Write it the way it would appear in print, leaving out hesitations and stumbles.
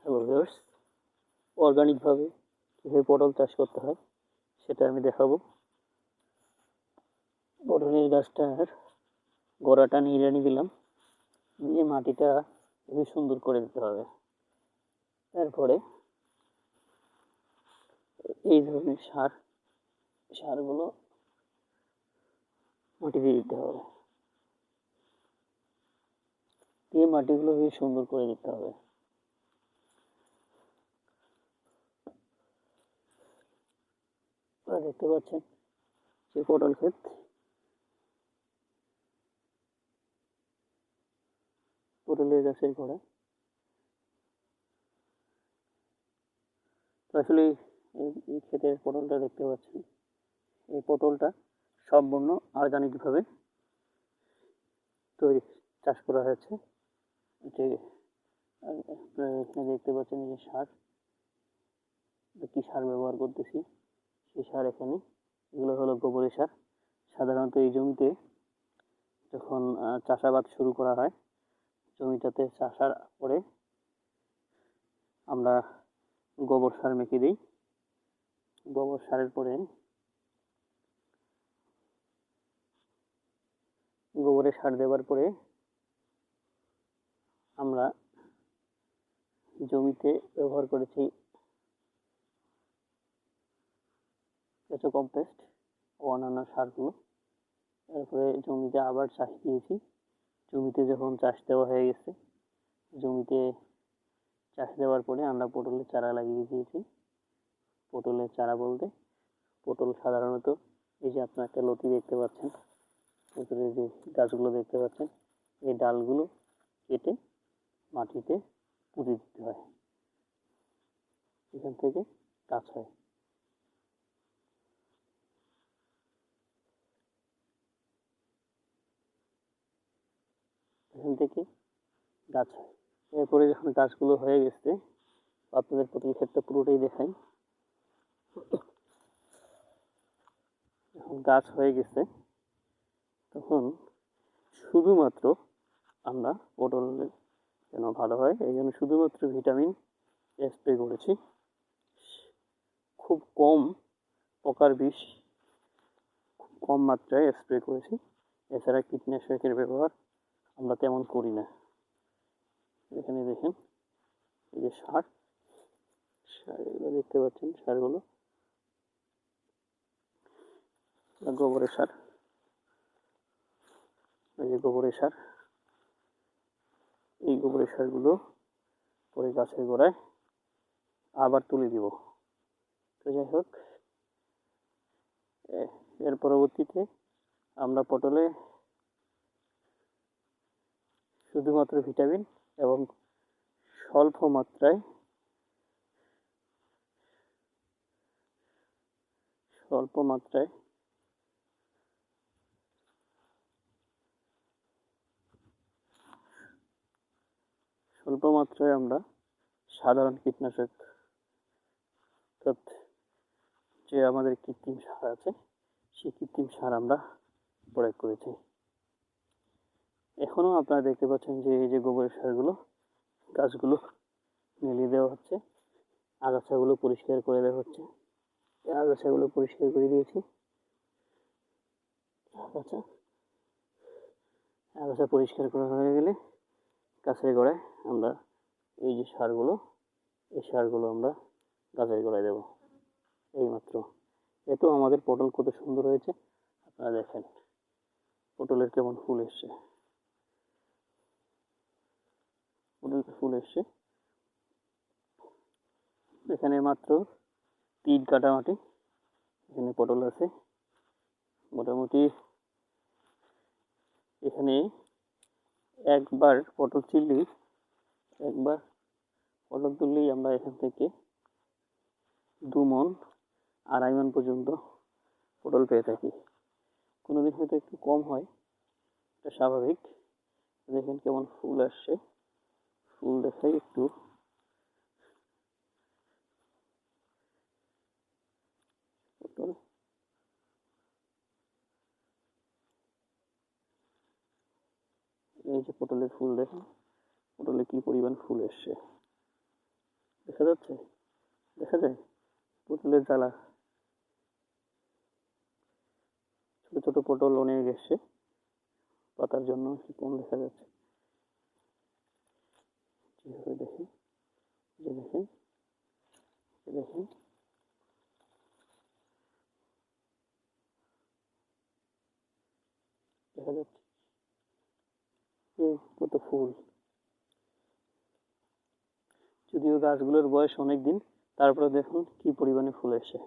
Hello viewers, অর্গানিকভাবে কীভাবে পটল চাষ করতে হয় সেটা আমি দেখাবো। পটলের গাছটার গোড়াটা নিড়ানি দিলাম, দিয়ে মাটিটা খুবই সুন্দর করে দিতে হবে। তারপরে এই ধরনের সারগুলো মাটিতে দিতে হবে, দিয়ে মাটিগুলো খুবই সুন্দর করে দিতে হবে। দেখতে পাচ্ছেন যে পটল ক্ষেত, পটলের গাছের গোড়া। তো আসলে এই ক্ষেতের পটলটা দেখতে পাচ্ছেন, এই পটলটা সম্পূর্ণ অর্গানিকভাবে চাষ করা হয়েছে। যে আপনারা এখানে দেখতে পাচ্ছেন যে সার, কি সার ব্যবহার করতেছি সেই সার এখানে, এগুলো হলো গোবরের সার। সাধারণত এই জমিতে যখন চাষাবাদ শুরু করা হয়, জমিটাতে চাষার পরে আমরা গোবর সার মেখে দিই। গোবর সারের পরে গোবরের সার দেওয়ার পরে আমরা জমিতে ব্যবহার করেছি কেঁচো কম্পোস্ট ও অন্যান্য সারগুলো। তারপরে জমিতে আবার চাষ দিয়েছি। জমিতে যখন চাষ দেওয়া হয়ে গেছে, জমিতে চাষ দেওয়ার পরে আমরা পটলের চারা লাগিয়ে দিয়েছি। পটলের চারা বলতে পটল সাধারণত এই যে আপনার একটা লতি দেখতে পাচ্ছেন, পটলের যে গাছগুলো দেখতে পাচ্ছেন, এই ডালগুলো কেটে মাটিতে পুঁতে দিতে হয়, এখান থেকে গাছ হয়। এখান থেকে গাছ হয়। এরপরে যখন গাছগুলো হয়ে গেছে, আপনাদের পটল ক্ষেতটা পুরোটাই দেখাই। যখন গাছ হয়ে গেছে তখন শুধুমাত্র আমরা পটলের যেন ভালো হয় এই জন্য শুধুমাত্র ভিটামিন স্প্রে করেছি। খুব কম পোকার বিষ খুব কম মাত্রায় স্প্রে করেছি। এছাড়া কীটনাশকের ব্যবহার আমরা তেমন করি না। এখানে দেখেন এই যে সার এগুলো দেখতে পাচ্ছেন, সারগুলো গোবরের সার, এই যে গোবরের সার, এই গোবরের সারগুলো পরে গাছের গোড়ায় আবার তুলে দিব। তো যাই হোক, এর পরবর্তীতে আমরা পটলে শুধুমাত্র ভিটামিন এবং স্বল্প মাত্রায় আমরা সাধারণ কীটনাশক যে আমাদের কৃত্রিম সার আছে, সেই কৃত্রিম সার আমরা প্রয়োগ করেছি। এখনো আপনারা দেখতে পাচ্ছেন যে এই যে গোবরের সারগুলো গাছগুলো মিলিয়ে দেওয়া হচ্ছে, আগাছাগুলো পরিষ্কার করে দেওয়া হচ্ছে। আগাছাগুলো পরিষ্কার করে দিয়েছি। আগাছা পরিষ্কার করা হয়ে গেলে গাছের গোড়ায় আমরা এই যে সারগুলো, এই সারগুলো আমরা গাছের গোড়ায় দেবো। এইমাত্র এতো আমাদের পটল কত সুন্দর হয়েছে আপনারা দেখেন, পটলের কেমন ফুল এসছে, ফুল এসছে। এখানে মাত্র 3 কাঠা মাটি, এখানে পটল আছে। মোটামুটি এখানে একবার পটল তুললেই আমরা এখান থেকে 2 মণ 2.5 মণ পর্যন্ত পটল পেয়ে থাকি। কোনোদিন হয়তো একটু কম হয়, এটা স্বাভাবিক। দেখেন কেমন ফুল আসছে, ফুল দেখাই একটু। পটল, এই যে পটলের ফুল দেখেন, পটলে কি পরিমাণ ফুল এসছে, দেখা যাচ্ছে, দেখা যায় পটলের জ্বালা। ছোট ছোট পটল অনেক এসছে, পাতার জন্য একটু কম দেখা যাচ্ছে। যেভাবে দেখেন, যে দেখেন, দেখেন, দেখা যাচ্ছে কত ফুল। যদিও গাছগুলোর বয়স অনেক দিন, তারপরে দেখুন কি পরিমাণে ফুল এসছে।